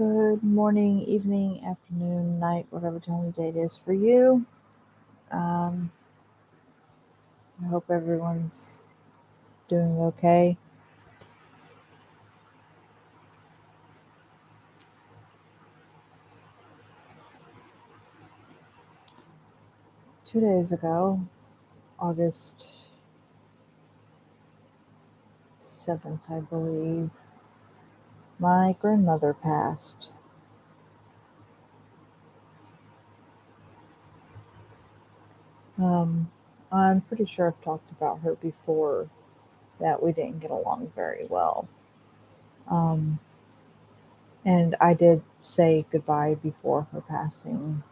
Good morning, evening, afternoon, night, whatever time of day it is for you. Um, I hope everyone's doing okay. 2 days ago, August 7th, I believe, my grandmother passed. Um, I'm pretty sure I've talked about her before, that we didn't get along very well. Um, and I did say goodbye before her passing,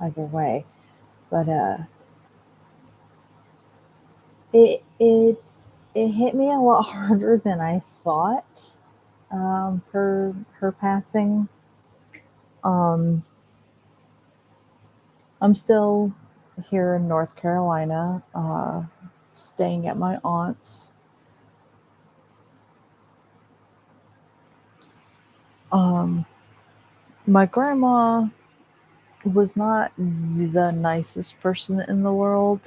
either way. But it it hit me a lot harder than I thought. Her passing. Um, I'm still here in North Carolina, staying at my aunt's. Um, my grandma was not the nicest person in the world,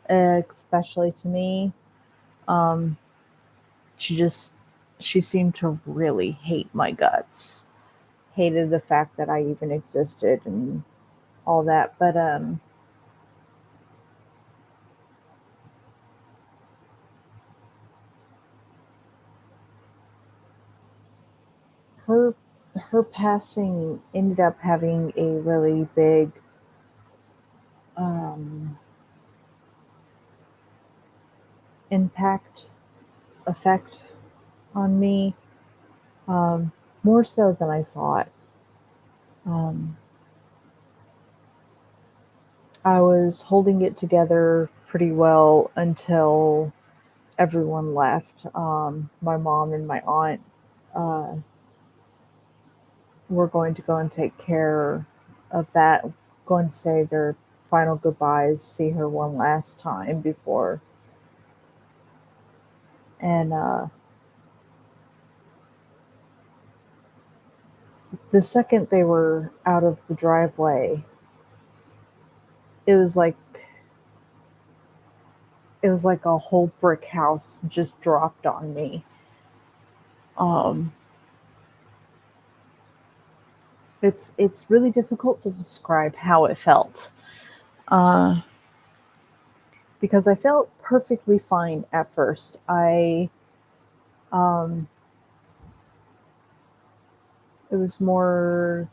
especially to me. Um, she just she seemed to really hate my guts, hated the fact that I even existed and all that. But her her passing ended up having a really big um, impact effect on me, um, more so than I thought. Um, I was holding it together pretty well until everyone left. My mom and my aunt uh, were going to go and take care of that, going to say their final goodbyes, see her one last time before. And the second they were out of the driveway, it was like it was like a whole brick house just dropped on me. Um, it's really difficult to describe how it felt, uh, because I felt perfectly fine at first. I um, It was more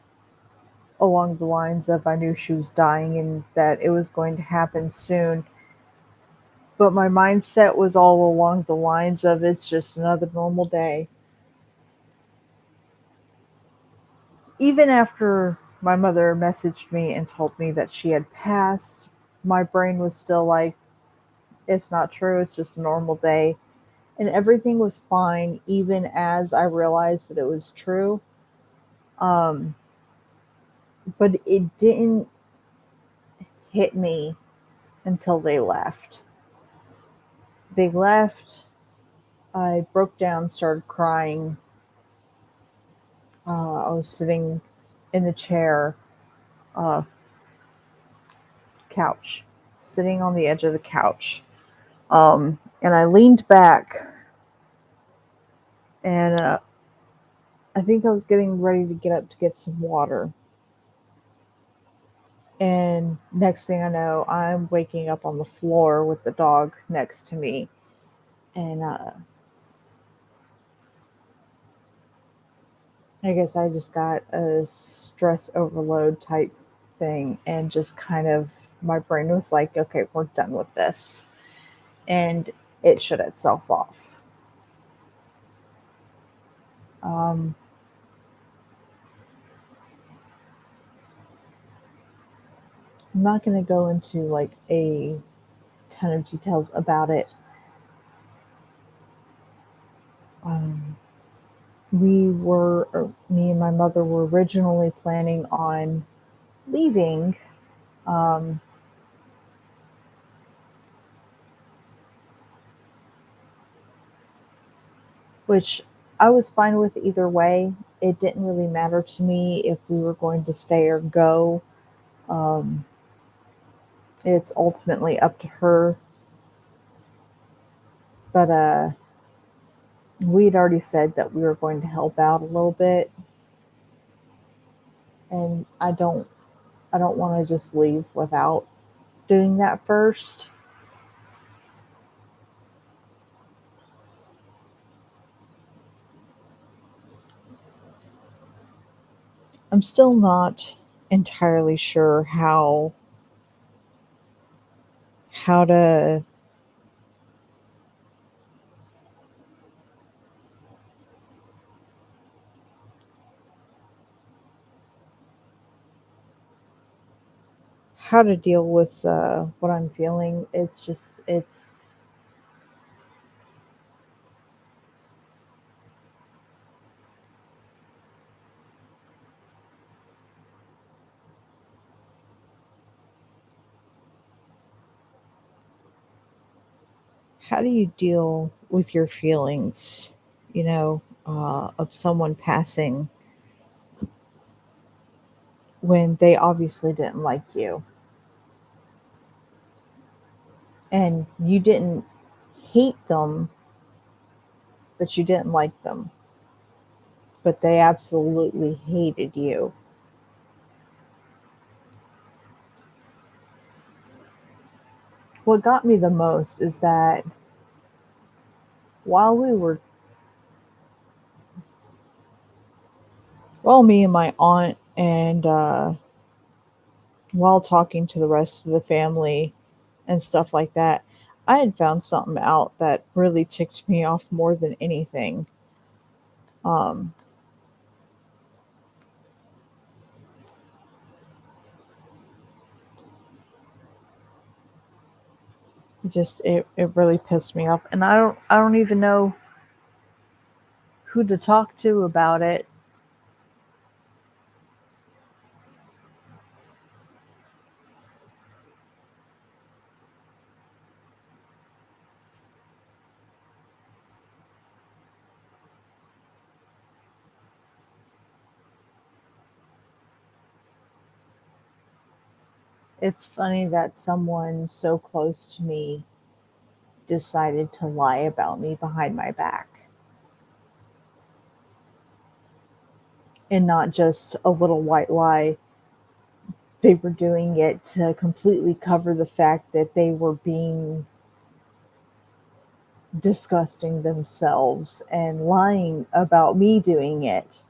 along the lines of I knew she was dying and that it was going to happen soon. But my mindset was all along the lines of it's just another normal day. Even after my mother messaged me and told me that she had passed, my brain was still like, it's not true, it's just a normal day. And everything was fine, even as I realized that it was true. Um, but it didn't hit me until they left. They left. I broke down, started crying. I was sitting in the chair, uh, couch, sitting on the edge of the couch. And I leaned back, and I think I was getting ready to get up to get some water. And next thing I know, I'm waking up on the floor with the dog next to me. And I guess I just got a stress overload type thing, and just kind of my brain was like, okay, we're done with this. And it shut itself off. Um, I'm not going to go into like a ton of details about it. Um, me and my mother were originally planning on leaving, um, which I was fine with either way. it didn't really matter to me if we were going to stay or go. Um, it's ultimately up to her. But we'd already said that we were going to help out a little bit, and I don't want to just leave without doing that first. I'm still not entirely sure how to how to deal with what I'm feeling. It's how do you deal with your feelings, you know, of someone passing when they obviously didn't like you and you didn't hate them, but you didn't like them, but they absolutely hated you. What got me the most is that while we were, well, me and my aunt, and while talking to the rest of the family and stuff like that, I had found something out that really ticked me off more than anything. Um, it really pissed me off, and I don't even know who to talk to about it. It's funny that someone so close to me decided to lie about me behind my back, and not just a little white lie. They were doing it to completely cover the fact that they were being disgusting themselves and lying about me doing it.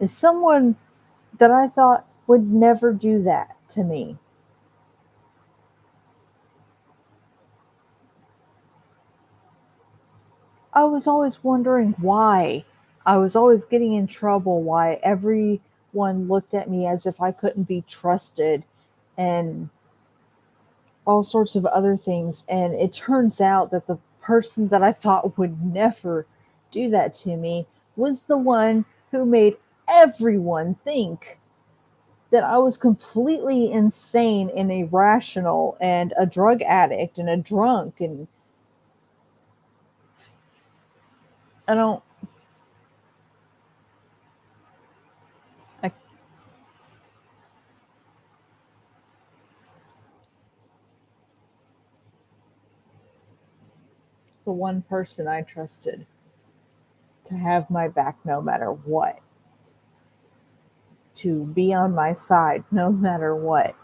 Is someone that I thought would never do that to me. I was always wondering why. I was always getting in trouble, why everyone looked at me as if I couldn't be trusted, and all sorts of other things. And it turns out that the person that I thought would never do that to me was the one who made everyone think that I was completely insane and irrational and a drug addict and a drunk. And I don't, I, the one person I trusted to have my back no matter what, to be on my side no matter what,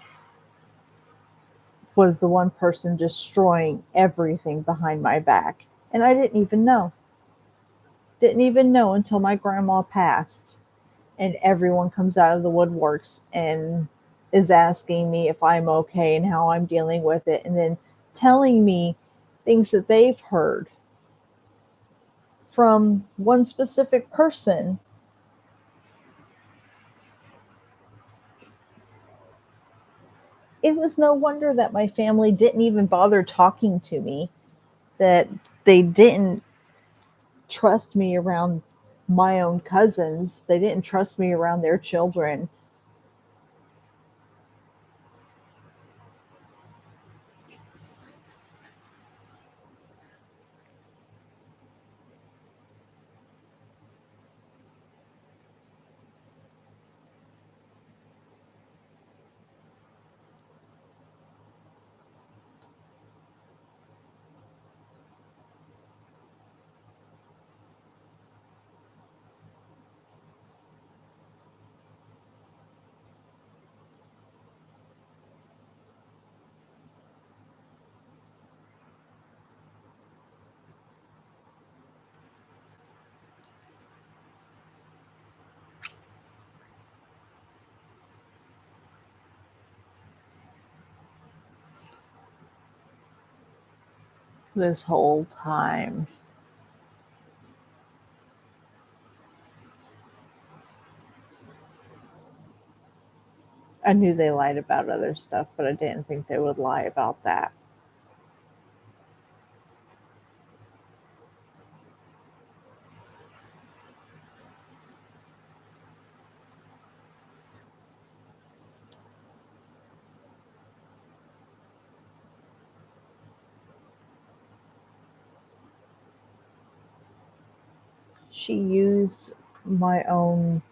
was the one person destroying everything behind my back. And I didn't even know. Didn't even know until my grandma passed and everyone comes out of the woodworks and is asking me if I'm okay and how I'm dealing with it, and then telling me things that they've heard from one specific person. It was no wonder that my family didn't even bother talking to me, that they didn't trust me around my own cousins, they didn't trust me around their children. this whole time. I knew they lied about other stuff, but I didn't think they would lie about that. She used my own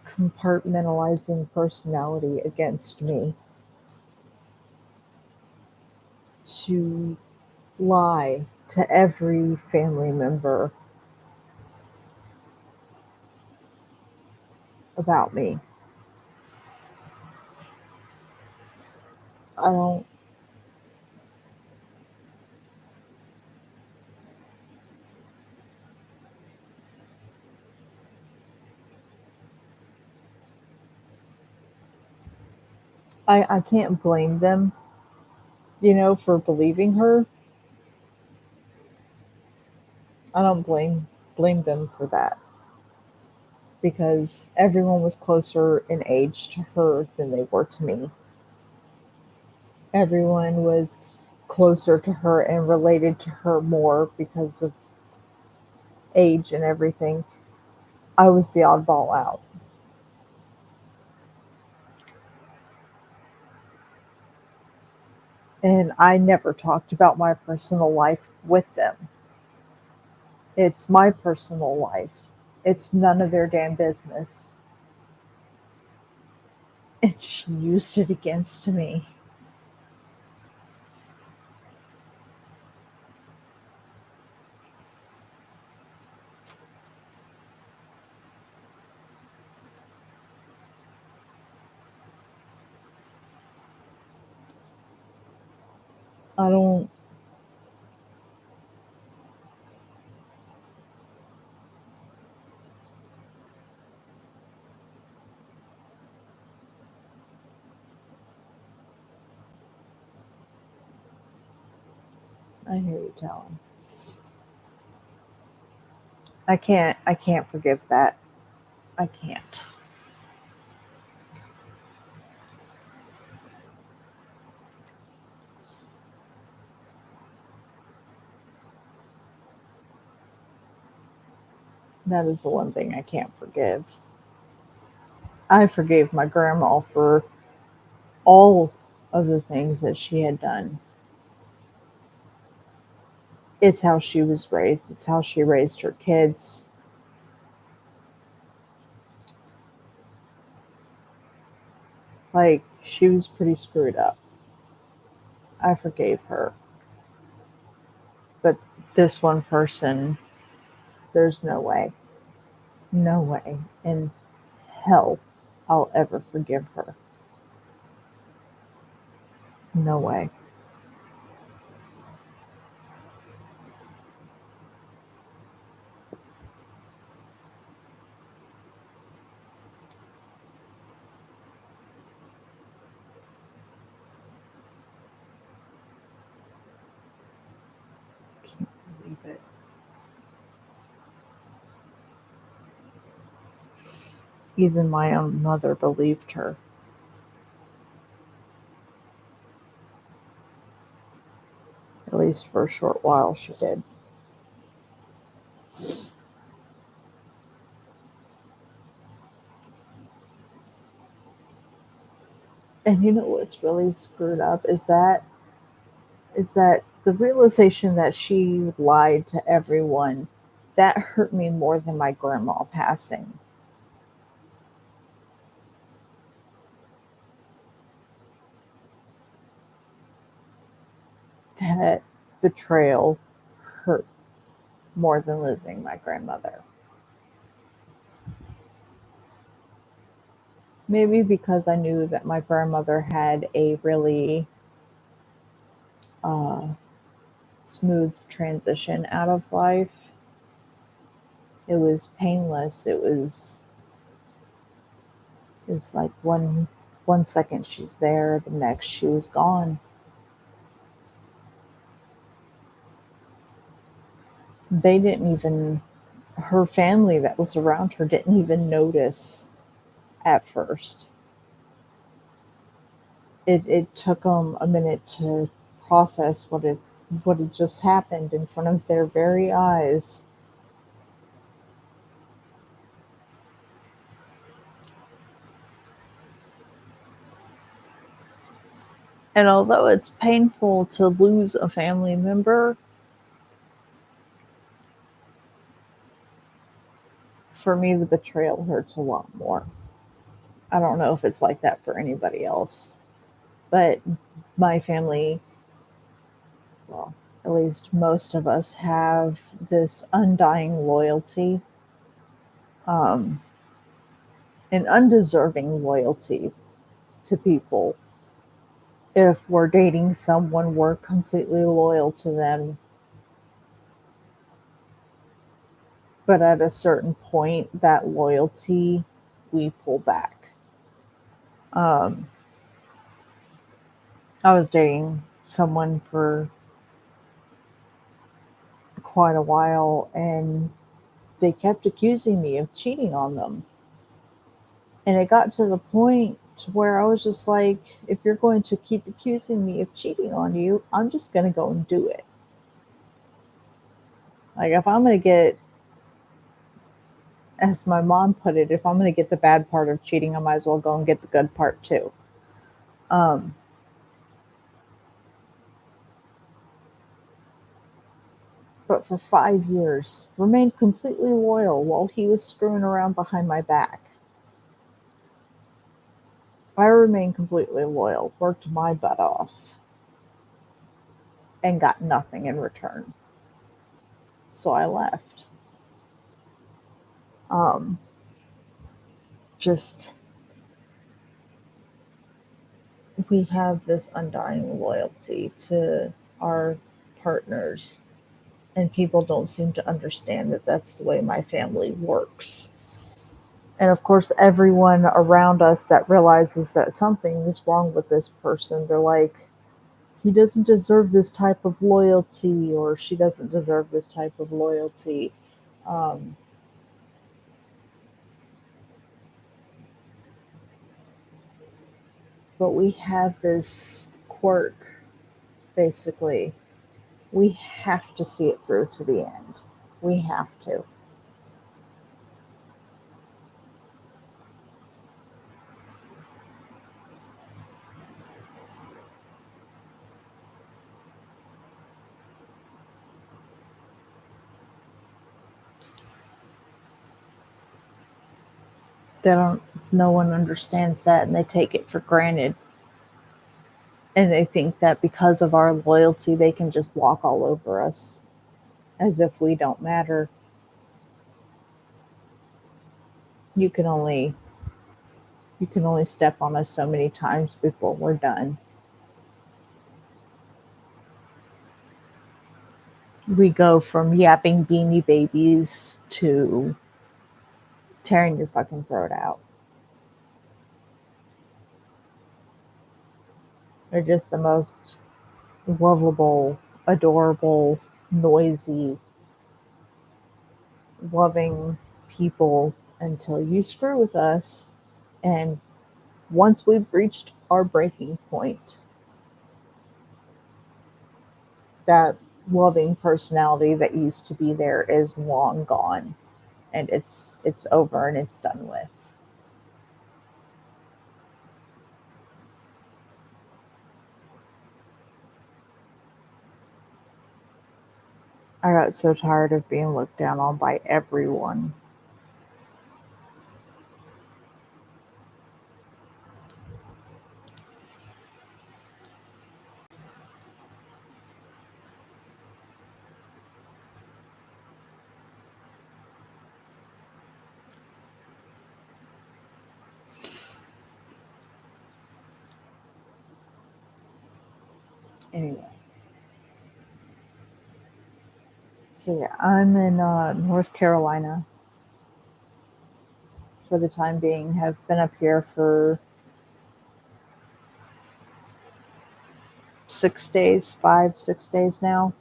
compartmentalizing personality against me to lie to every family member about me. I don't I can't blame them, for believing her. I don't blame them for that because everyone was closer in age to her than they were to me. Everyone was closer to her and related to her more because of age and everything. I was the oddball out. And I never talked about my personal life with them. It's my personal life. It's none of their damn business. And she used it against me. I don't, I hear you telling. I can't forgive that. I can't. That is the one thing I can't forgive. I forgave my grandma for all of the things that she had done. It's how she was raised, it's how she raised her kids. Like, she was pretty screwed up. I forgave her. But this one person, there's no way. No way in hell I'll ever forgive her. No way. Can't believe it. Even my own mother believed her. At least for a short while, she did. And you know what's really screwed up is that the realization that she lied to everyone, that hurt me more than my grandma passing. That betrayal hurt more than losing my grandmother. Maybe because I knew that my grandmother had a really uh, smooth transition out of life. It was painless. It was like one. One second she's there, the next she was gone. They didn't even, her family that was around her didn't even notice at first. It took them a minute to process what had just happened in front of their very eyes. And although it's painful to lose a family member, for me, the betrayal hurts a lot more. I don't know if it's like that for anybody else, but my family, well, at least most of us, have this undying loyalty, um, an undeserving loyalty to people. If we're dating someone, we're completely loyal to them, but at a certain point, that loyalty, we pull back. Um, I was dating someone for quite a while, and they kept accusing me of cheating on them. And it got to the point to where I was just like, if you're going to keep accusing me of cheating on you, I'm just going to go and do it. Like, if I'm going to get, as my mom put it, if I'm going to get the bad part of cheating, I might as well go and get the good part too. Um, but for 5 years, remained completely loyal while he was screwing around behind my back. I remained completely loyal, worked my butt off, and got nothing in return. So I left. Um, just, we have this undying loyalty to our partners, and people don't seem to understand that that's the way my family works. And of course, everyone around us that realizes that something is wrong with this person, they're like, he doesn't deserve this type of loyalty, or she doesn't deserve this type of loyalty. Um, but we have this quirk, basically. We have to see it through to the end. We have to. They don't, no one understands that, and they take it for granted. And they think that because of our loyalty, they can just walk all over us as if we don't matter. You can only you can only step on us so many times before we're done. We go from yapping beanie babies to tearing your fucking throat out. They're just the most lovable, adorable, noisy, loving people until you screw with us. And once we've reached our breaking point, that loving personality that used to be there is long gone, and it's over and it's done with. I got so tired of being looked down on by everyone. Anyway, so yeah, I'm in North Carolina for the time being. Have been up here for 6 days, 5, 6 days now,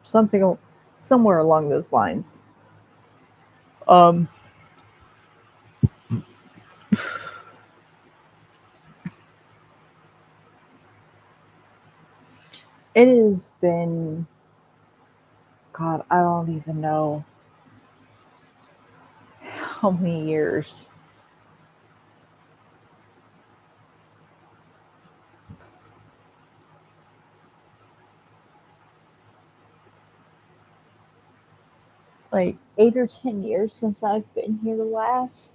something somewhere along those lines. Um, it has been, God, I don't even know how many years. Like 8 or 10 years since I've been here last.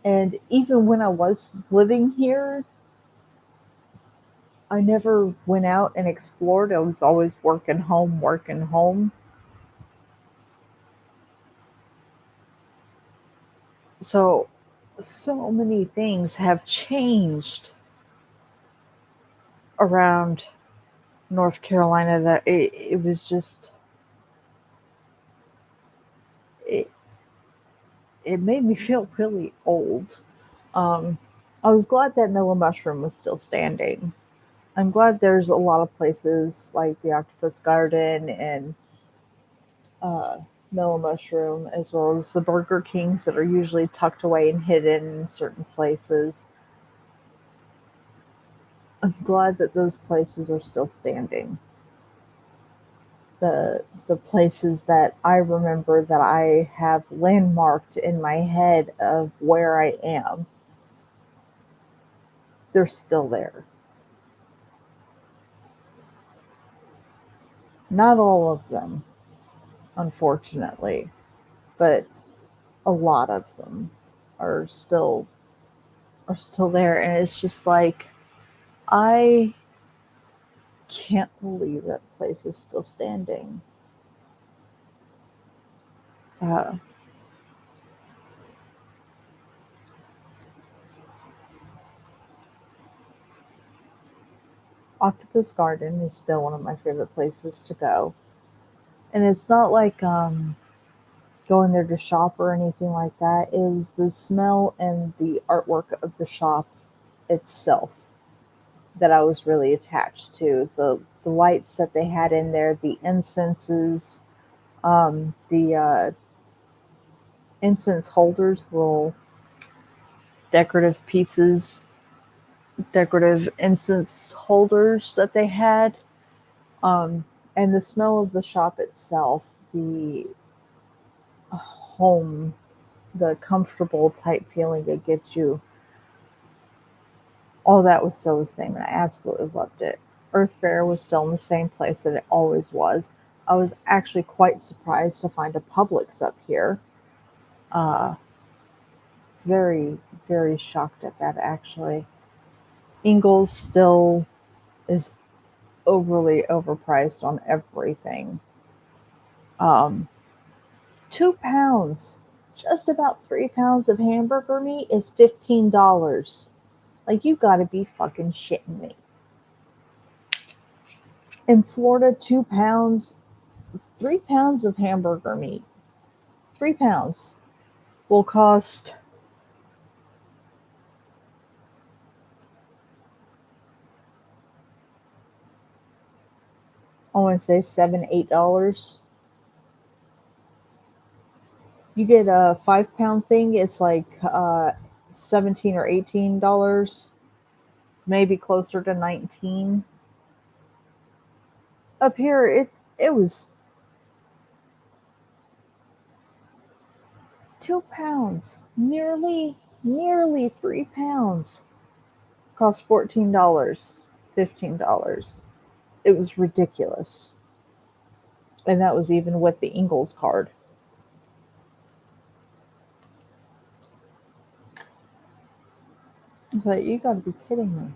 And even when I was living here, I never went out and explored. I was always working home, working home. So, so many things have changed around North Carolina that it was just, it, it made me feel really old. Um, I was glad that Mellow Mushroom was still standing. I'm glad there's a lot of places like the Octopus Garden and uh, Mellow Mushroom, as well as the Burger Kings that are usually tucked away and hidden in certain places. I'm glad that those places are still standing. The places that I remember that I have landmarked in my head of where I am, they're still there. Not all of them, unfortunately, but a lot of them are still are still there, and it's just like I can't believe that place is still standing. Uh, Octopus Garden is still one of my favorite places to go, and it's not like going there to shop or anything like that. It was the smell and the artwork of the shop itself that I was really attached to. The lights that they had in there, the incenses, the incense holders, little decorative pieces, decorative incense holders that they had, um, and the smell of the shop itself, the home, the comfortable type feeling it gives you, all that was still the same, and I absolutely loved it. Earth Fair was still in the same place that it always was. I was actually quite surprised to find a Publix up here. Uh, very, very shocked at that actually. Ingles still is overly overpriced on everything. Um, 2 pounds, just about 3 pounds of hamburger meat is $15. Like, you gotta be fucking shitting me. In Florida, 2 pounds, 3 pounds of hamburger meat, 3 pounds will cost, I want to say $7, $8. You get a 5 pound thing, it's like 17 or $18, maybe closer to 19. Up here, it was 2 pounds, nearly 3 pounds, cost $14, $15. It was ridiculous, and that was even with the Ingles card. It's like, you gotta be kidding me.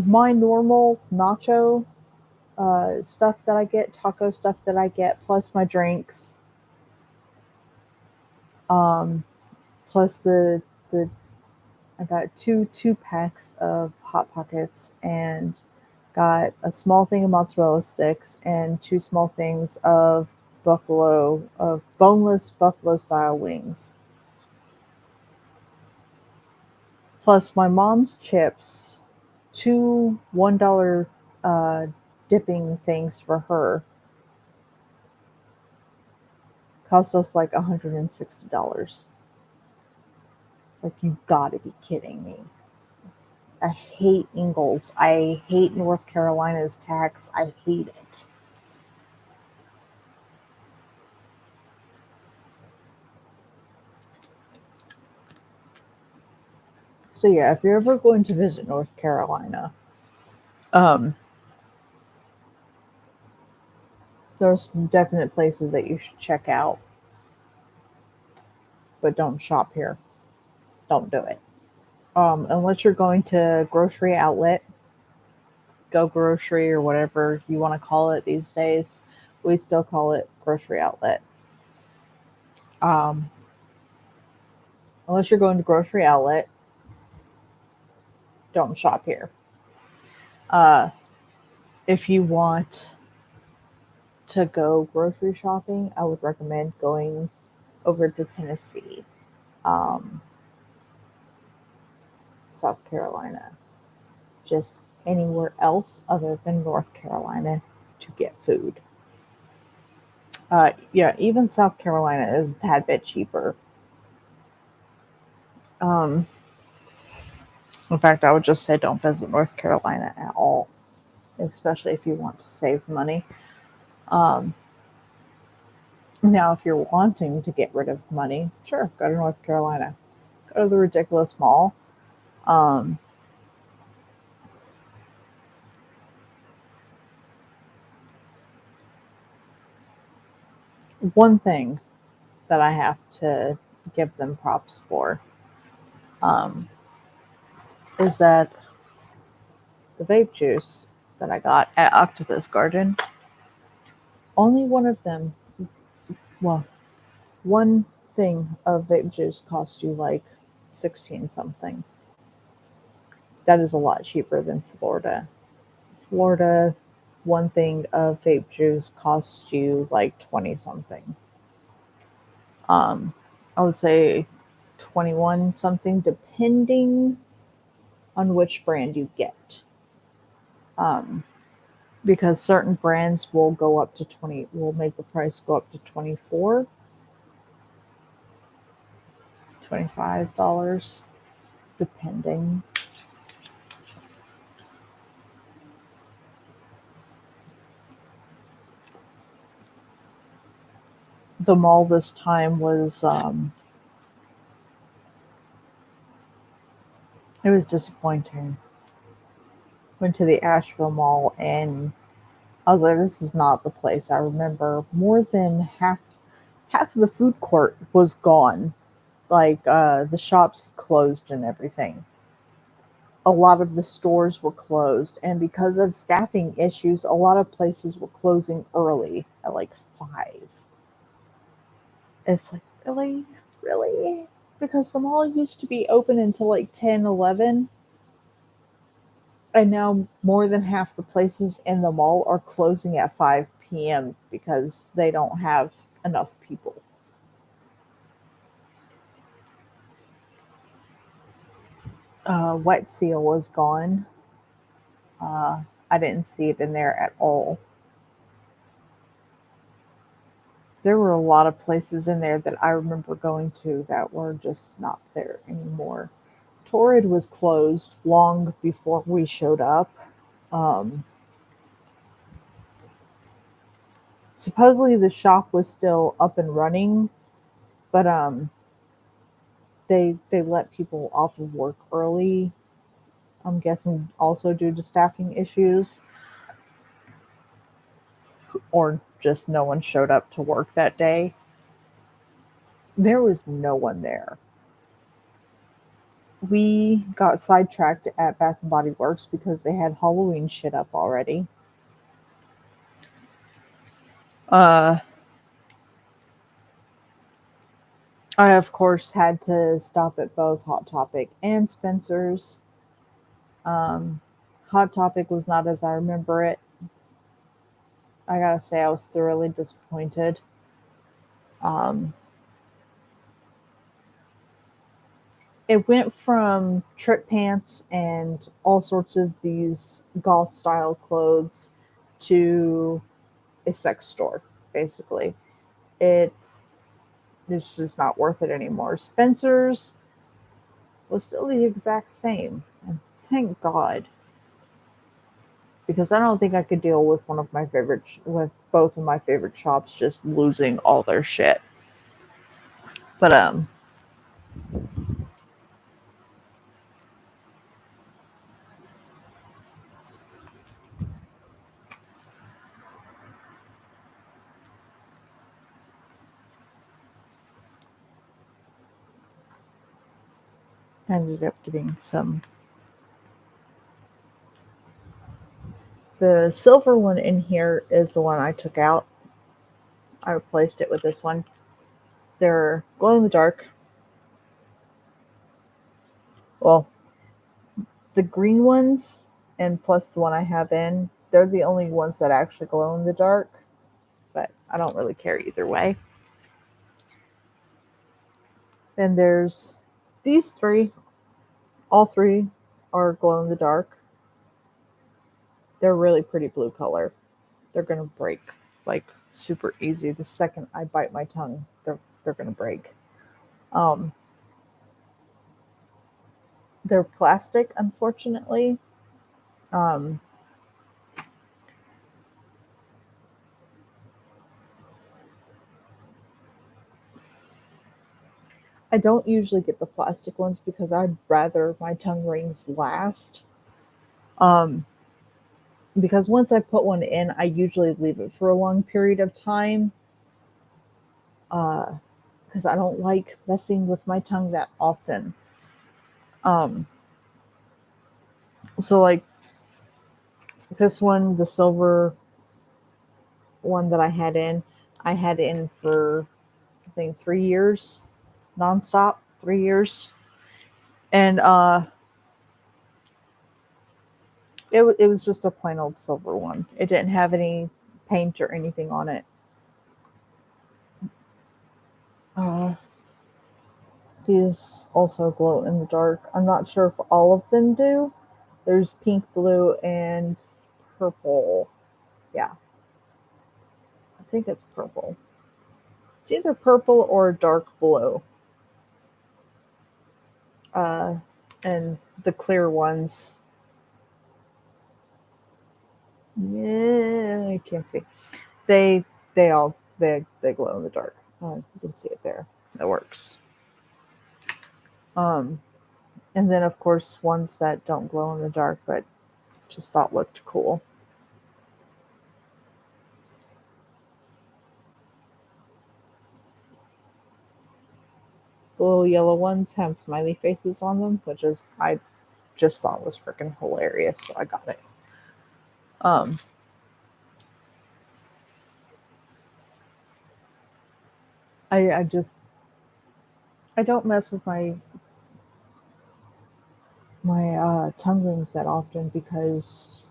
My normal nacho stuff that I get, taco stuff that I get, plus my drinks, um, plus the I got two packs of hot pockets and got a small thing of mozzarella sticks and two small things of boneless buffalo style wings, plus my mom's chips. Two $1 uh, dipping things for her cost us like $160. It's like, you gotta be kidding me. I hate Ingalls. I hate North Carolina's tax. I hate it. So yeah, if you're ever going to visit North Carolina, um, there's definite places that you should check out, but don't shop here. Don't do it. Unless you're going to grocery outlet, go grocery or whatever you want to call it these days. We still call it grocery outlet. Um, unless you're going to grocery outlet, don't shop here. Uh, if you want to go grocery shopping, I would recommend going over to Tennessee, um, South Carolina, just anywhere else other than North Carolina to get food. Yeah, even South Carolina is a tad bit cheaper. Um, in fact, I would just say don't visit North Carolina at all, especially if you want to save money. Um, Now, if you're wanting to get rid of money, sure, go to North Carolina. Go to the ridiculous mall. Um, One thing that I have to give them props for um, is that the vape juice that I got at Octopus Garden, only one of them, well, one thing of vape juice cost you like 16 something. That is a lot cheaper than Florida. Florida, one thing of vape juice costs you like 20 something. Um, I would say 21 something, depending on which brand you get. Um, because certain brands will go up to 20, will make the price go up to 24, $25, depending. The mall this time was, it was disappointing. Went to the Asheville Mall and I was like, this is not the place I remember. More than half of the food court was gone. Like the shops closed and everything. A lot of the stores were closed, and because of staffing issues, a lot of places were closing early at like 5. It's like, really? Really? Because the mall used to be open until like 10, 11, and now more than half the places in the mall are closing at 5 p.m. because they don't have enough people. Wet Seal was gone. I didn't see it in there at all. There were a lot of places in there that I remember going to that were just not there anymore. Torrid was closed long before we showed up. Um, Supposedly the shop was still up and running, but they let people off of work early. I'm guessing also due to staffing issues, or just no one showed up to work that day. There was no one there. We got sidetracked at Bath and Body Works because they had Halloween shit up already. Uh, I of course had to stop at both Hot Topic and Spencer's. Um, Hot Topic was not as I remember it. I gotta say, I was thoroughly disappointed. Um, it went from trip pants and all sorts of these goth style clothes to a sex store, basically. It is just not worth it anymore. Spencer's was still the exact same. And thank God, because I don't think I could deal with with both of my favorite shops just losing all their shit. But I ended up getting some. The silver one in here is the one I took out. I replaced it with this one. They're glow in the dark. Well, the green ones and plus the one I have in, they're the only ones that actually glow in the dark. But I don't really care either way. Then there's these three. All three are glow in the dark. They're really pretty blue color. They're gonna break like super easy. The second I bite my tongue, they're gonna break. Um, they're plastic, unfortunately. Um, I don't usually get the plastic ones because I'd rather my tongue rings last. Um, because once I put one in, I usually leave it for a long period of time. Because I don't like messing with my tongue that often. Um, so like this one, the silver one that I had in for I think 3 years, nonstop, 3 years, and it was just a plain old silver one. It didn't have any paint or anything on it. Uh, these also glow in the dark. I'm not sure if all of them do. There's pink, blue, and purple. Yeah, I think it's purple. It's either purple or dark blue. Uh, and the clear ones, yeah, I can't see. They they glow in the dark. You can see it there. That works. Um, and then of course ones that don't glow in the dark, but just thought looked cool. The little yellow ones have smiley faces on them, which is I just thought was freaking hilarious, so I got it. Um, I just I don't mess with my tongue rings that often because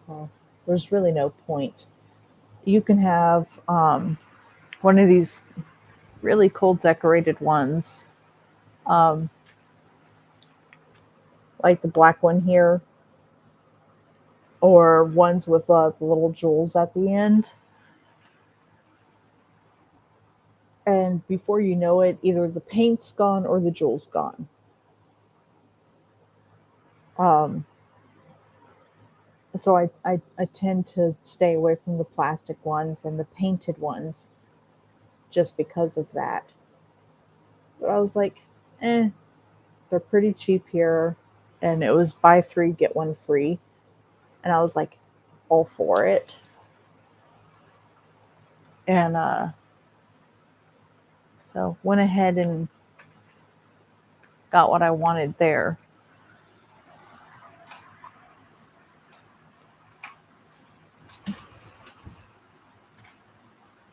well, there's really no point. You can have one of these really cool decorated ones, um, like the black one here, or ones with the little jewels at the end. And before you know it, either the paint's gone or the jewel's gone. Um, so I tend to stay away from the plastic ones and the painted ones just because of that. But I was like, eh, they're pretty cheap here. And it was buy three, get one free. And I was like, all for it. And so went ahead and got what I wanted there.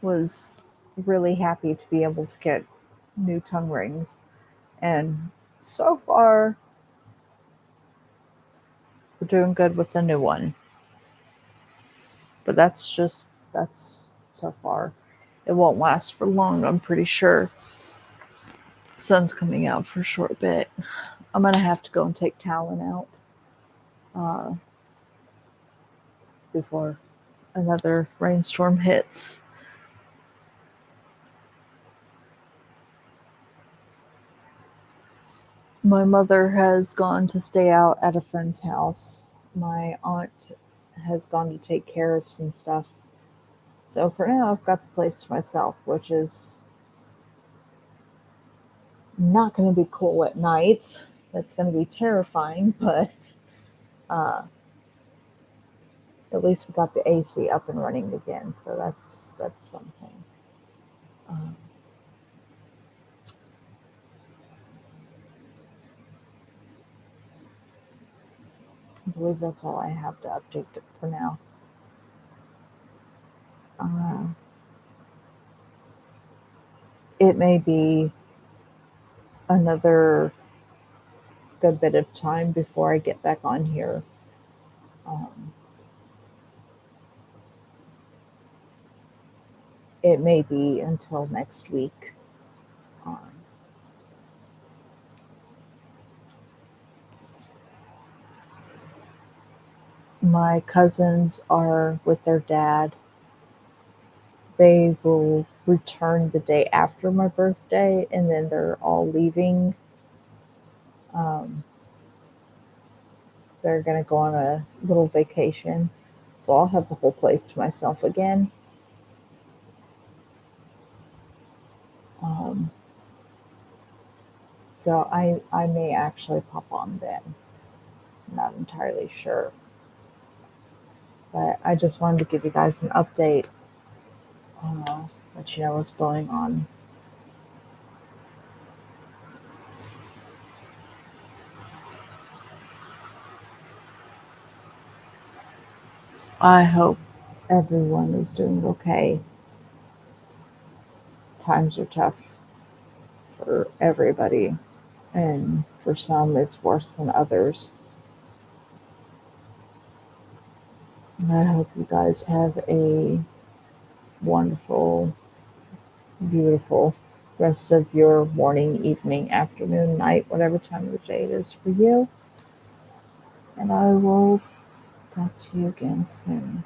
Was really happy to be able to get new tongue rings. And so far, we're doing good with the new one. But that's so far. It won't last for long, I'm pretty sure. Sun's coming out for a short bit. I'm gonna have to go and take Talon out uh, before another rainstorm hits. My mother has gone to stay out at a friend's house. My aunt has gone to take care of some stuff. So for now, I've got the place to myself, which is not going to be cool at night. That's going to be terrifying, but uh, at least we got the AC up and running again, so that's something. Um, I believe that's all I have to update it for now. Uh, it may be another good bit of time before I get back on here. Um, it may be until next week. Um, my cousins are with their dad. They will return the day after my birthday, and then they're all leaving. Um, they're going to go on a little vacation. So I'll have the whole place to myself again. Um, so I may actually pop on then. I'm not entirely sure. But I just wanted to give you guys an update, let you know what's going on. I hope everyone is doing okay. Times are tough for everybody, and for some, it's worse than others. And I hope you guys have a wonderful, beautiful rest of your morning, evening, afternoon, night, whatever time of the day it is for you. And I will talk to you again soon.